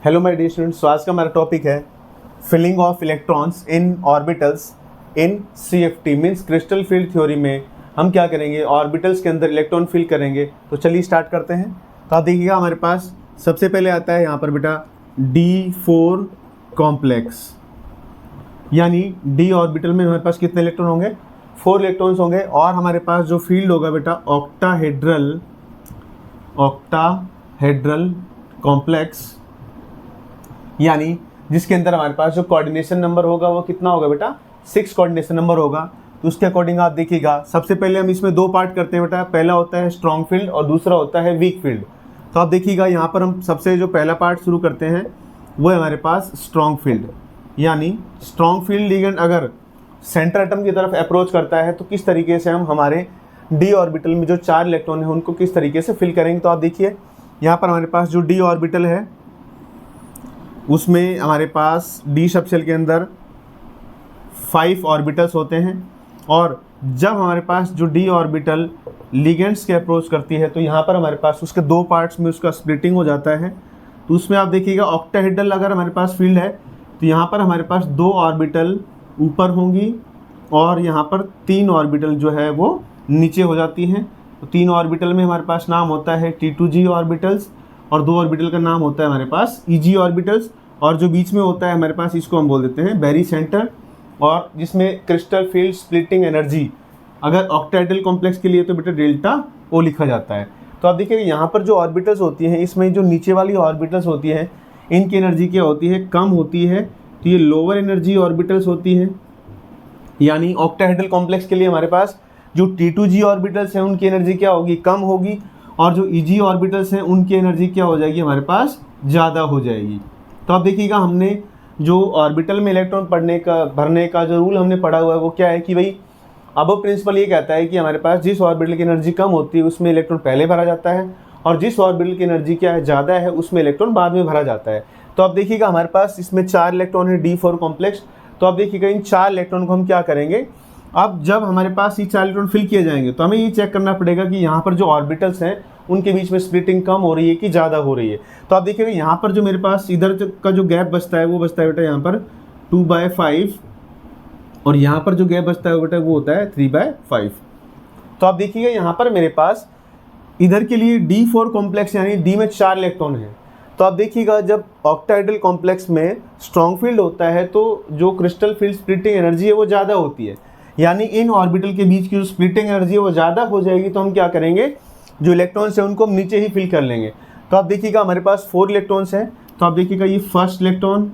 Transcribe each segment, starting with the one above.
Hello my dear students, आज का हमारा टॉपिक है filling of electrons in orbitals in CFT means crystal field theory में हम क्या करेंगे, ऑर्बिटल्स के अंदर इलेक्ट्रॉन फिल करेंगे। तो चलिए स्टार्ट करते हैं। तो आप देखिएगा हमारे पास सबसे पहले आता है यहाँ पर बेटा D4 कॉम्प्लेक्स, यानी डी ऑर्बिटल में हमारे पास कितने इलेक्ट्रॉन होंगे, 4 इलेक्ट्रॉन्स होंगे। और हमारे पास जो फील्ड होगा बेटा ऑक्टाहेड्रल कॉम्प्लेक्स, यानी जिसके अंदर हमारे पास जो कोऑर्डिनेशन नंबर होगा वो कितना होगा बेटा, 6 कोऑर्डिनेशन नंबर होगा। तो उसके अकॉर्डिंग आप देखिएगा सबसे पहले हम इसमें 2 पार्ट करते हैं बेटा, पहला होता है स्ट्रॉन्ग फील्ड और दूसरा होता है वीक फील्ड। तो आप देखिएगा यहाँ पर हम सबसे जो पहला पार्ट शुरू करते हैं वो है हमारे पास स्ट्रॉन्ग फील्ड, यानी स्ट्रॉन्ग फील्ड लिगेंड अगर सेंटर एटम की तरफ अप्रोच करता है तो किस तरीके से हम हमारे डी ऑर्बिटल में जो 4 इलेक्ट्रॉन है उनको किस तरीके से फिल करेंगे। तो आप देखिए यहाँ पर हमारे पास जो डी ऑर्बिटल है उसमें हमारे पास डी सबशेल के अंदर 5 ऑर्बिटल्स होते हैं। और जब हमारे पास जो डी ऑर्बिटल लिगेंड्स के अप्रोच करती है तो यहाँ पर हमारे पास उसके 2 पार्ट्स में उसका स्प्लिटिंग हो जाता है। तो उसमें आप देखिएगा ऑक्टाहेड्रल अगर हमारे पास फील्ड है तो यहाँ पर हमारे पास 2 ऑर्बिटल ऊपर होंगी और यहाँ पर 3 ऑर्बिटल जो है वो नीचे हो जाती हैं। तो 3 ऑर्बिटल में हमारे पास नाम होता है T2G ऑर्बिटल्स और 2 ऑर्बिटल का नाम होता है हमारे पास EG ऑर्बिटल्स। और जो बीच में होता है हमारे पास इसको हम बोल देते हैं बेरी सेंटर, और जिसमें क्रिस्टल फील्ड स्प्लिटिंग एनर्जी अगर ऑक्टाहेड्रल कॉम्प्लेक्स के लिए तो बेटा डेल्टा O लिखा जाता है। तो आप देखिए यहाँ पर जो ऑर्बिटल्स होती हैं इसमें जो नीचे वाली ऑर्बिटल्स होती हैं इनकी एनर्जी क्या होती है, कम होती है। तो ये लोअर एनर्जी ऑर्बिटल्स होती हैं, यानी ऑक्टाहेड्रल कॉम्प्लेक्स के लिए हमारे पास जो T2G ऑर्बिटल्स हैं उनकी एनर्जी क्या होगी, कम होगी। और जो EG ऑर्बिटल्स हैं उनकी एनर्जी क्या हो जाएगी, हमारे पास ज़्यादा हो जाएगी। तो आप देखिएगा हमने जो ऑर्बिटल में इलेक्ट्रॉन भरने का जो रूल हमने पढ़ा हुआ है वो क्या है कि भाई अब प्रिंसिपल ये कहता है कि हमारे पास जिस ऑर्बिटल की एनर्जी कम होती है उसमें इलेक्ट्रॉन पहले भरा जाता है, और जिस ऑर्बिटल की एनर्जी क्या है, ज़्यादा है, उसमें इलेक्ट्रॉन बाद में भरा जाता है। तो आप देखिएगा हमारे पास इसमें 4 इलेक्ट्रॉन है D4 कॉम्प्लेक्स। तो आप देखिएगा इन 4 इलेक्ट्रॉन को हम क्या करेंगे, अब जब हमारे पास ये 4 इलेक्ट्रॉन फिल किए जाएंगे तो हमें ये चेक करना पड़ेगा कि यहाँ पर जो ऑर्बिटल्स हैं उनके बीच में स्प्लिटिंग कम हो रही है कि ज़्यादा हो रही है। तो आप देखिएगा यहाँ पर जो मेरे पास इधर का जो गैप बचता है वो बचता है बेटा यहाँ पर 2/5, और यहाँ पर जो गैप बचता है बेटा वो होता है 3/5। तो आप देखिएगा यहाँ पर मेरे पास इधर के लिए D4 कॉम्प्लेक्स यानी डी में 4 इलेक्ट्रॉन है। तो आप देखिएगा जब ऑक्टाहेड्रल कॉम्प्लेक्स में स्ट्रॉन्ग फील्ड होता है तो जो क्रिस्टल फील्ड स्प्लिटिंग एनर्जी है वो ज़्यादा होती है, यानी इन ऑर्बिटल के बीच की जो स्प्लिटिंग एनर्जी है वो ज़्यादा हो जाएगी। तो हम क्या करेंगे, जो इलेक्ट्रॉन्स हैं उनको हम नीचे ही फिल कर लेंगे। तो आप देखिएगा हमारे पास 4 इलेक्ट्रॉन्स हैं। तो आप देखिएगा ये फर्स्ट इलेक्ट्रॉन,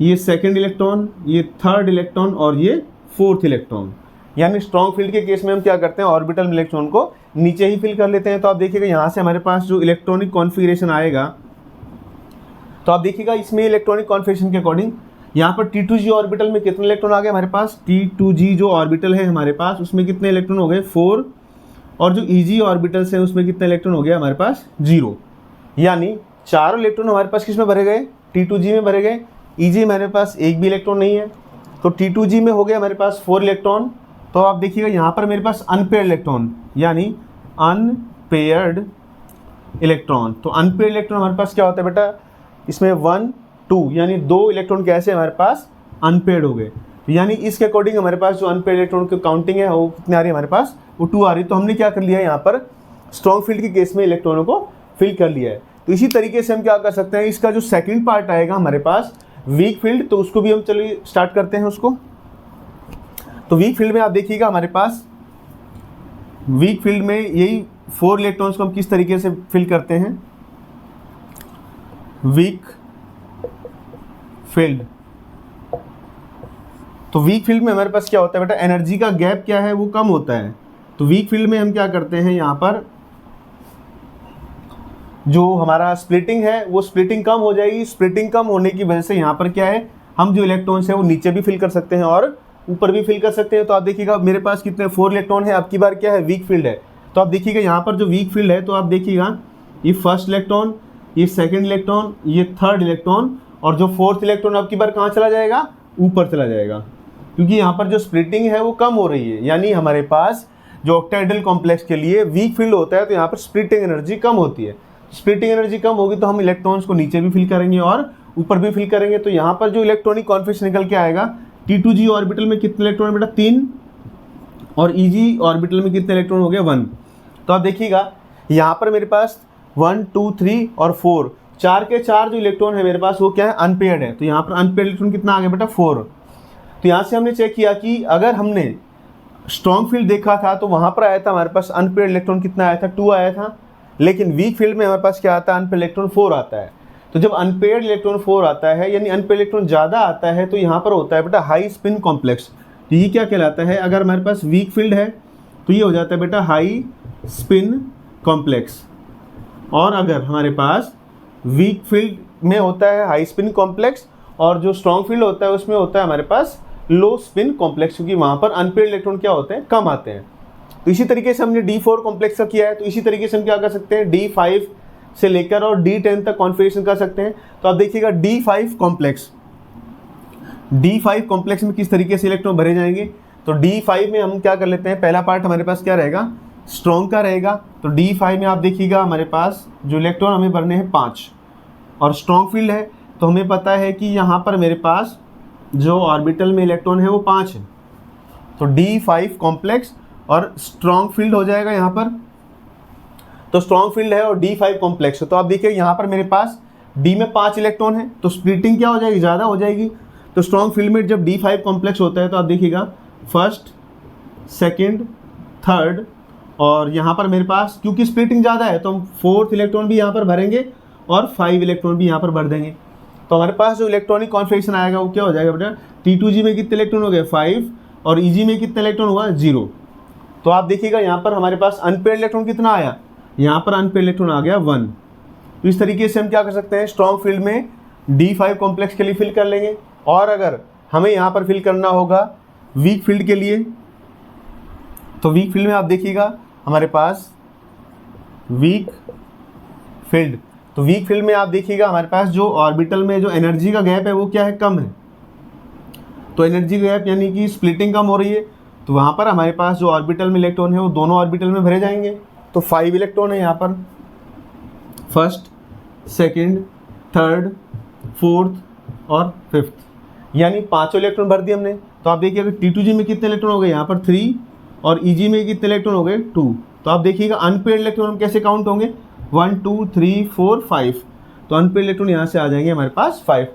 ये सेकंड इलेक्ट्रॉन, ये थर्ड इलेक्ट्रॉन और ये फोर्थ इलेक्ट्रॉन। यानी स्ट्रॉन्ग फील्ड के केस में हम क्या करते हैं, ऑर्बिटल में इलेक्ट्रॉन को नीचे ही फिल कर लेते हैं। तो आप देखिएगा यहाँ से हमारे पास जो इलेक्ट्रॉनिक कॉन्फ़िगरेशन आएगा, तो आप देखिएगा इसमें इलेक्ट्रॉनिक कॉन्फ़िगरेशन के अकॉर्डिंग यहाँ पर T2G ऑर्बिटल में कितने इलेक्ट्रॉन आ गए हमारे पास, T2G जो ऑर्बिटल है हमारे पास उसमें कितने इलेक्ट्रॉन हो गए, 4। और जो EG ऑर्बिटल्स हैं उसमें कितने इलेक्ट्रॉन हो गया हमारे पास, 0। यानी 4 इलेक्ट्रॉन हमारे पास किस में भरे गए, T2G में भरे गए। EG में हमारे पास एक भी इलेक्ट्रॉन नहीं है, तो T2G में हो गया हमारे पास 4 इलेक्ट्रॉन। तो आप देखिएगा यहाँ पर मेरे पास अनपेयर्ड इलेक्ट्रॉन, यानी अनपेयर्ड इलेक्ट्रॉन। तो अनपेयर्ड इलेक्ट्रॉन हमारे पास क्या होता है बेटा, इसमें 1 2 यानी 2 इलेक्ट्रॉन कैसे हमारे पास अनपेयर्ड हो गए। यानी इसके अकॉर्डिंग हमारे पास जो अनपेयर्ड इलेक्ट्रॉन की काउंटिंग है वो कितनी आ रही है हमारे पास, वो 2 आ रही है। तो हमने क्या कर लिया है, यहाँ पर स्ट्रॉन्ग फील्ड के केस में इलेक्ट्रॉनों को फिल कर लिया है। तो इसी तरीके से हम क्या कर सकते हैं, इसका जो सेकंड पार्ट आएगा हमारे पास वीक फील्ड, तो उसको भी हम चलिए स्टार्ट करते हैं उसको। तो वीक फील्ड में आप देखिएगा हमारे पास वीक फील्ड में यही 4 इलेक्ट्रॉन्स को हम किस तरीके से फिल करते हैं, वीक फील्ड। तो वीक फील्ड में हमारे पास क्या होता है बेटा, एनर्जी का गैप क्या है वो कम होता है। तो वीक फील्ड में हम क्या करते हैं, यहाँ पर जो हमारा स्प्लिटिंग है वो स्प्लिटिंग कम हो जाएगी। स्प्लिटिंग कम होने की वजह से यहाँ पर क्या है, हम जो इलेक्ट्रॉन्स हैं वो नीचे भी फिल कर सकते हैं और ऊपर भी फिल कर सकते हैं। तो आप देखिएगा मेरे पास कितने 4 इलेक्ट्रॉन है, अब की बार क्या है, वीक फील्ड है। तो आप देखिएगा यहाँ पर जो वीक फील्ड है, तो आप देखिएगा ये फर्स्ट इलेक्ट्रॉन, ये सेकेंड इलेक्ट्रॉन, ये थर्ड इलेक्ट्रॉन, और जो फोर्थ इलेक्ट्रॉन अब की बार कहाँ चला जाएगा, ऊपर चला जाएगा, क्योंकि यहाँ पर जो स्प्लिटिंग है वो कम हो रही है। यानी हमारे पास जो ऑक्टाहेड्रल कॉम्प्लेक्स के लिए वीक फील्ड होता है तो यहाँ पर स्प्लिटिंग एनर्जी कम होती है। स्प्लिटिंग एनर्जी कम होगी तो हम इलेक्ट्रॉन्स को नीचे भी फिल करेंगे और ऊपर भी फिल करेंगे तो यहाँ पर जो इलेक्ट्रॉनिक कॉन्फिगरेशन निकल के आएगा, T2G ऑर्बिटल में कितने इलेक्ट्रॉन बेटा 3, और EG ऑर्बिटल में कितने इलेक्ट्रॉन हो गए 1। तो आप देखिएगा यहाँ पर मेरे पास 1 2 3 और 4, 4 के 4 जो इलेक्ट्रॉन है मेरे पास वो क्या है, अनपेयर्ड है। तो यहाँ पर अनपेयर्ड इलेक्ट्रॉन कितना आ गया बेटा 4। तो यहाँ से हमने चेक किया कि अगर हमने स्ट्रॉन्ग फील्ड देखा था तो वहाँ पर आया था हमारे पास अनपेयर्ड इलेक्ट्रॉन कितना आया था, 2 आया था। लेकिन वीक फील्ड में हमारे पास क्या आता है, अनपेयर्ड इलेक्ट्रॉन 4 आता है। तो जब अनपेयर्ड इलेक्ट्रॉन 4 आता है यानी अनपेयर्ड इलेक्ट्रॉन ज़्यादा आता है तो यहाँ पर होता है बेटा हाई स्पिन कॉम्प्लेक्स। तो ये क्या कहलाता है, अगर हमारे पास वीक फील्ड है तो ये हो जाता है बेटा हाई स्पिन कॉम्प्लेक्स, और अगर हमारे पास वीक फील्ड में होता है हाई स्पिन कॉम्प्लेक्स और जो स्ट्रॉन्ग फील्ड होता है उसमें होता है हमारे पास लो स्पिन कॉम्प्लेक्स, क्योंकि वहाँ पर अनपेयर्ड इलेक्ट्रॉन क्या होते हैं, कम आते हैं। तो इसी तरीके से हमने D4 कॉम्प्लेक्स का किया है, तो इसी तरीके से हम क्या कर सकते हैं, D5 से लेकर और D10 तक कॉन्फ़िगरेशन कर सकते हैं। तो आप देखिएगा D5 कॉम्प्लेक्स में किस तरीके से इलेक्ट्रॉन भरे जाएंगे। तो D5 में हम क्या कर लेते हैं, पहला पार्ट हमारे पास क्या रहेगा, स्ट्रॉन्ग का रहेगा। तो D5 में आप देखिएगा हमारे पास जो इलेक्ट्रॉन हमें भरने हैं 5, और स्ट्रॉन्ग फील्ड है तो हमें पता है कि यहाँ पर मेरे पास जो ऑर्बिटल में इलेक्ट्रॉन है वो 5 है। तो D5 कॉम्प्लेक्स और स्ट्रॉन्ग फील्ड हो जाएगा यहाँ पर, तो स्ट्रॉन्ग फील्ड है और D5 कॉम्प्लेक्स है। तो आप देखिए यहाँ पर मेरे पास D में 5 इलेक्ट्रॉन है तो स्प्लिटिंग क्या हो जाएगी, ज़्यादा हो जाएगी। तो स्ट्रॉन्ग फील्ड में जब D5 कॉम्प्लेक्स होता है तो आप देखिएगा फर्स्ट, सेकेंड, थर्ड, और यहाँ पर मेरे पास क्योंकि स्प्लिटिंग ज़्यादा है तो हम 4th इलेक्ट्रॉन भी यहाँ पर भरेंगे और 5 इलेक्ट्रॉन भी यहाँ पर भर देंगे। तो हमारे पास जो इलेक्ट्रॉनिक कॉन्फ़िगरेशन आएगा वो क्या हो जाएगा बेटा, T2G में कितने इलेक्ट्रॉन हो गए 5, और EG में कितने इलेक्ट्रॉन हुआ 0। तो आप देखिएगा यहाँ पर हमारे पास अनपेयर्ड इलेक्ट्रॉन कितना आया, यहाँ पर अनपेयर्ड इलेक्ट्रॉन आ गया 1। तो इस तरीके से हम क्या कर सकते हैं, स्ट्रॉन्ग फील्ड में D5 कॉम्प्लेक्स के लिए फिल कर लेंगे। और अगर हमें यहाँ पर फिल करना होगा वीक फील्ड के लिए, तो वीक फील्ड में आप देखिएगा हमारे पास वीक फील्ड, तो वीक फील्ड में आप देखिएगा हमारे पास जो ऑर्बिटल में जो एनर्जी का गैप है वो क्या है, कम है। तो एनर्जी गैप यानी कि स्प्लिटिंग कम हो रही है, तो वहाँ पर हमारे पास जो ऑर्बिटल में इलेक्ट्रॉन है वो दोनों ऑर्बिटल में भरे जाएंगे। तो 5 इलेक्ट्रॉन है यहाँ पर, फर्स्ट, सेकंड, थर्ड, फोर्थ और फिफ्थ, यानी 5 इलेक्ट्रॉन भर दिए हमने। तो आप देखिए अगर T2G में कितने इलेक्ट्रॉन हो गए, यहाँ पर 3, और EG में कितने इलेक्ट्रॉन हो गए 2। तो आप देखिएगा अनपेयर्ड इलेक्ट्रॉन कैसे काउंट होंगे, 1 2 3 4 5। तो अनपेयर्ड इलेक्ट्रॉन यहाँ से आ जाएंगे हमारे पास 5।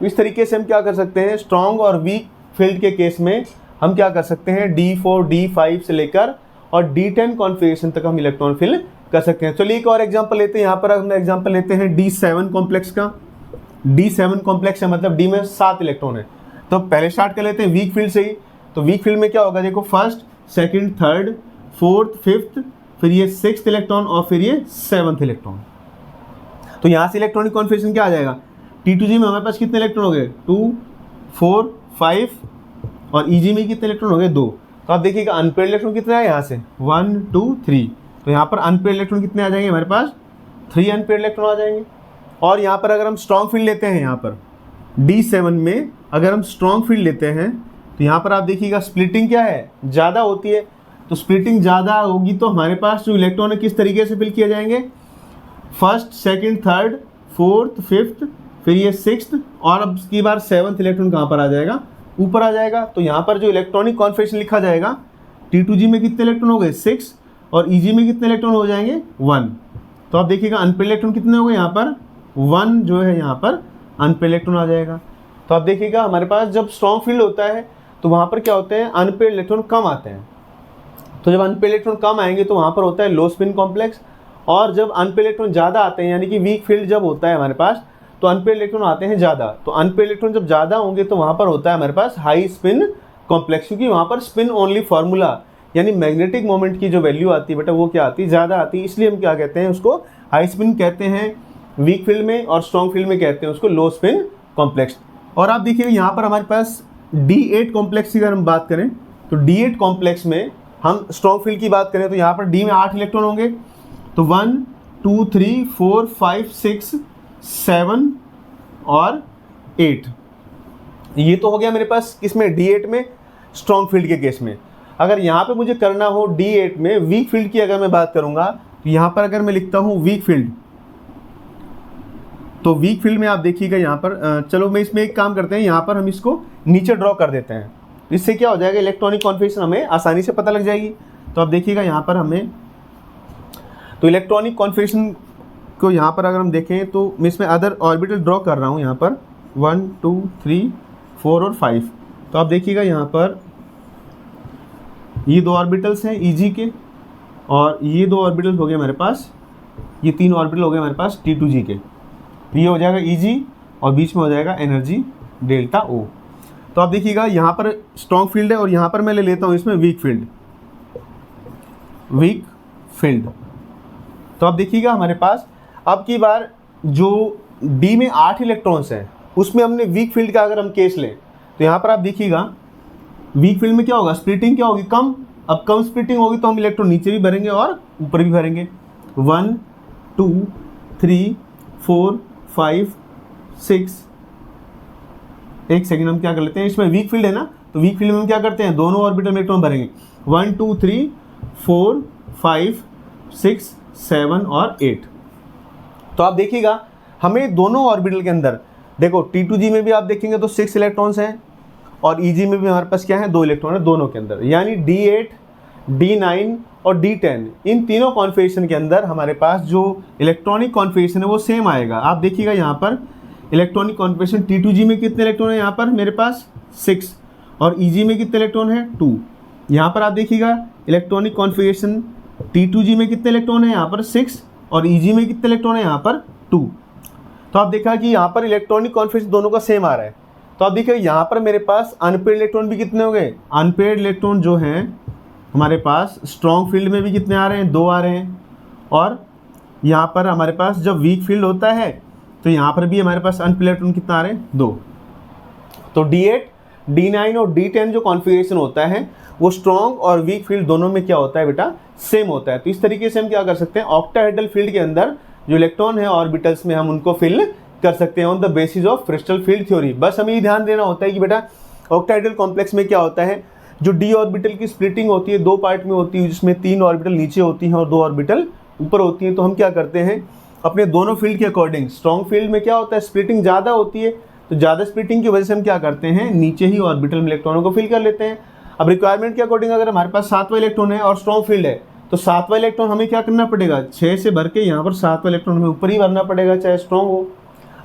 इस तरीके से हम क्या कर सकते हैं, स्ट्रॉन्ग और वीक फील्ड के केस में हम क्या कर सकते हैं, D4 D5 से लेकर और D10 कॉन्फ़िगरेशन तक हम इलेक्ट्रॉन फिल कर सकते हैं। चलिए एक और एग्जांपल लेते हैं। यहाँ पर हम एग्जांपल लेते हैं D7 कॉम्प्लेक्स का। D7 कॉम्प्लेक्स है मतलब D में 7 इलेक्ट्रॉन है। तो पहले स्टार्ट कर लेते हैं वीक फील्ड से ही। तो वीक फील्ड में क्या होगा, देखो first, second, third, fourth, fifth, फिर ये 6th इलेक्ट्रॉन और फिर ये 7th इलेक्ट्रॉन। तो यहाँ से इलेक्ट्रॉनिक कॉन्फ़िगरेशन क्या आ जाएगा, T2G में हमारे पास कितने इलेक्ट्रॉन हो गए 2 4 5, और EG में कितने इलेक्ट्रॉन हो गए 2। तो आप देखिएगा अनपेयर्ड इलेक्ट्रॉन कितने आए यहाँ से 1 2 3। तो यहाँ पर अनपेयर्ड इलेक्ट्रॉन कितने आ जाएंगे हमारे पास, 3 अनपेयर्ड इलेक्ट्रॉन आ जाएंगे। और यहाँ पर अगर हम स्ट्रॉन्ग फील्ड लेते हैं, यहाँ पर D7 में अगर हम स्ट्रॉन्ग फील्ड लेते हैं तो यहाँ पर आप देखिएगा स्प्लिटिंग क्या है, ज़्यादा होती है। तो स्प्लिटिंग ज़्यादा होगी तो हमारे पास जो इलेक्ट्रॉन है किस तरीके से फिल किए जाएंगे, first, second, third, fourth, fifth, फिर ये 6th, और अब इसकी बार 7th इलेक्ट्रॉन कहाँ पर आ जाएगा, ऊपर आ जाएगा। तो यहाँ पर जो इलेक्ट्रॉनिक कॉन्फ़िगरेशन लिखा जाएगा, T2G में कितने इलेक्ट्रॉन हो गए 6, और EG में कितने इलेक्ट्रॉन हो जाएंगे 1। तो आप देखिएगा अनपेयर्ड इलेक्ट्रॉन कितने हो गए, यहाँ पर 1 जो है यहाँ पर अनपेयर्ड इलेक्ट्रॉन आ जाएगा। तो आप देखिएगा हमारे पास जब स्ट्रॉन्ग फील्ड होता है तो वहाँ पर क्या होते हैं, अनपेयर्ड इलेक्ट्रॉन कम आते हैं। तो जब अनपेयर्ड इलेक्ट्रॉन कम आएंगे तो वहाँ पर होता है लो स्पिन कॉम्प्लेक्स, और जब अनपेयर्ड इलेक्ट्रॉन ज़्यादा आते हैं यानी कि वीक फील्ड जब होता है हमारे पास तो अनपेयर्ड इलेक्ट्रॉन आते हैं ज़्यादा। तो अनपेयर्ड इलेक्ट्रॉन जब ज़्यादा होंगे तो वहाँ पर होता है हमारे पास हाई स्पिन कॉम्प्लेक्स, क्योंकि वहाँ पर स्पिन ओनली फार्मूला यानी मैग्नेटिक मोमेंट की जो वैल्यू आती है बेटा वो क्या आती है, ज़्यादा आती है। इसलिए हम क्या कहते हैं, उसको हाई स्पिन कहते हैं वीक फील्ड में, और स्ट्रॉन्ग फील्ड में कहते हैं उसको लो स्पिन कॉम्प्लेक्स। और आप देखिए यहाँ पर हमारे पास D8 कॉम्प्लेक्स की अगर हम बात करें तो D8 कॉम्प्लेक्स में हम स्ट्रॉन्ग फील्ड की बात करें तो यहाँ पर D में 8 इलेक्ट्रॉन होंगे। तो 1 2 3 4 5 6 7 और 8, ये तो हो गया मेरे पास किसमें, D8 में स्ट्रॉन्ग फील्ड के केस में। अगर यहाँ पे मुझे करना हो D8 में वीक फील्ड की अगर मैं बात करूँगा तो यहाँ पर अगर मैं लिखता हूँ वीक फील्ड, तो वीक फील्ड में आप देखिएगा यहाँ पर चलो मैं इसमें एक काम करते हैं, यहाँ पर हम इसको नीचे ड्रॉ कर देते हैं। इससे क्या हो जाएगा, इलेक्ट्रॉनिक कॉन्फ़िगरेशन हमें आसानी से पता लग जाएगी। तो आप देखिएगा यहाँ पर हमें, तो इलेक्ट्रॉनिक कॉन्फ़िगरेशन को यहाँ पर अगर हम देखें तो मैं इसमें अदर ऑर्बिटल ड्रॉ कर रहा हूँ यहाँ पर 1 2 3 4 और 5। तो आप देखिएगा यहाँ पर ये 2 ऑर्बिटल्स हैं Eg के, और ये 2 ऑर्बिटल हो गए हमारे पास, ये 3 ऑर्बिटल हो गए हमारे पास T2G के। ये हो जाएगा Eg और बीच में हो जाएगा एनर्जी डेल्टा O। तो आप देखिएगा यहाँ पर स्ट्रॉन्ग फील्ड है और यहाँ पर मैं ले लेता हूँ इसमें वीक फील्ड। तो आप देखिएगा हमारे पास अब की बार जो D में 8 इलेक्ट्रॉन्स हैं उसमें हमने वीक फील्ड का अगर हम केस लें तो यहाँ पर आप देखिएगा वीक फील्ड में क्या होगा, स्प्लिटिंग क्या होगी, कम। अब कम स्प्लिटिंग होगी तो हम इलेक्ट्रॉन नीचे भी भरेंगे और ऊपर भी भरेंगे। 1 2 3 4 5 6। एक सेकेंड, हम क्या कर लेते हैं, इसमें वीक फील्ड है ना, तो वीक फील्ड में हम क्या करते हैं, दोनों ऑर्बिटल में इलेक्ट्रॉन भरेंगे। 1 2 3 4 5 6 7 और 8। तो आप देखिएगा हमें दोनों ऑर्बिटल के अंदर, देखो T2G में भी आप देखेंगे तो 6 इलेक्ट्रॉन्स हैं और Eg में भी हमारे पास क्या है, 2 इलेक्ट्रॉन है दोनों के अंदर, यानी D8 D9 और D10 इन तीनों कॉन्फ़िगरेशन के अंदर हमारे पास जो इलेक्ट्रॉनिक कॉन्फ़िगरेशन है वो सेम आएगा। आप देखिएगा यहाँ पर इलेक्ट्रॉनिक कॉन्फ़िगरेशन T2G में कितने इलेक्ट्रॉन है, यहाँ पर मेरे पास 6, और Eg में कितने इलेक्ट्रॉन है, 2। यहाँ पर आप देखिएगा इलेक्ट्रॉनिक कॉन्फ़िगरेशन T2G में कितने इलेक्ट्रॉन है, यहाँ पर 6, और Eg में कितने इलेक्ट्रॉन है, यहाँ पर 2। तो आप देखा कि यहाँ पर इलेक्ट्रॉनिक कॉन्फ़िगरेशन दोनों का सेम आ रहा है। तो आप देखिए यहाँ पर मेरे पास अनपेयर्ड इलेक्ट्रॉन भी कितने हो गए, अनपेयर्ड इलेक्ट्रॉन जो हैं हमारे पास स्ट्रॉन्ग फील्ड में भी कितने आ रहे हैं, 2 आ रहे हैं। और यहाँ पर हमारे पास जब वीक फील्ड होता है तो यहाँ पर भी हमारे पास अनपेयर्ड इलेक्ट्रॉन कितना आ रहे हैं, 2। तो D8 D9 और D10 जो कॉन्फ़िगरेशन होता है वो स्ट्रॉन्ग और वीक फील्ड दोनों में क्या होता है बेटा, सेम होता है। तो इस तरीके से हम क्या कर सकते हैं, ऑक्टाहेड्रल फील्ड के अंदर जो इलेक्ट्रॉन है ऑर्बिटल्स में हम उनको फिल कर सकते हैं on the basis of crystal field theory. बस हमें ये ध्यान देना होता है कि बेटा ऑक्टाहेड्रल कॉम्प्लेक्स में क्या होता है, जो D ऑर्बिटल की स्प्लिटिंग होती है 2 पार्ट में होती है, जिसमें 3 ऑर्बिटल नीचे होती हैं और 2 ऑर्बिटल ऊपर होती हैं। तो हम क्या करते हैं अपने दोनों फील्ड के अकॉर्डिंग, स्ट्रॉन्ग फील्ड में क्या होता है स्प्लिटिंग ज़्यादा होती है, तो ज़्यादा स्प्लिटिंग की वजह से हम क्या करते हैं नीचे ही ऑर्बिटल में इलेक्ट्रॉनों को फिल कर लेते हैं। अब रिक्वायरमेंट के अकॉर्डिंग अगर हमारे पास 7वां इलेक्ट्रॉन है और स्ट्रॉन्ग फील्ड है तो 7वां इलेक्ट्रॉन हमें क्या करना पड़ेगा, 6 से भर के यहाँ पर 7वां इलेक्ट्रॉन हमें ऊपर ही भरना पड़ेगा चाहे स्ट्रॉन्ग हो।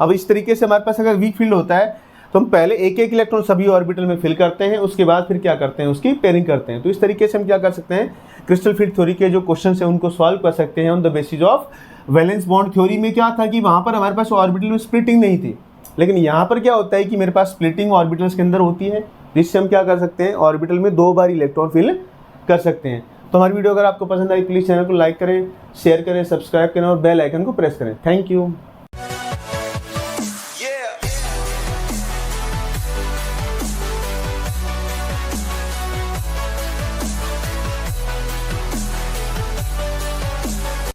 अब इस तरीके से हमारे पास अगर वीक फील्ड होता है तो हम पहले एक एक इलेक्ट्रॉन सभी ऑर्बिटल में फिल करते हैं, उसके बाद फिर क्या करते हैं उसकी पेयरिंग करते हैं। तो इस तरीके से हम क्या कर सकते हैं क्रिस्टल फील्ड थ्योरी के जो क्वेश्चन है उनको सॉल्व कर सकते हैं on the basis of valence bond theory में क्या था कि वहाँ पर हमारे पास ऑर्बिटल में स्प्लिटिंग नहीं थी, लेकिन यहाँ पर क्या होता है कि मेरे पास स्प्लिटिंग ऑर्बिटल्स के अंदर होती है, जिससे हम क्या कर सकते हैं ऑर्बिटल में 2 बार इलेक्ट्रॉन फिल कर सकते हैं। तो हमारी वीडियो अगर आपको पसंद आई प्लीज़ चैनल को लाइक करें, शेयर करें, सब्सक्राइब करें और बेल आइकन को प्रेस करें। Thank you.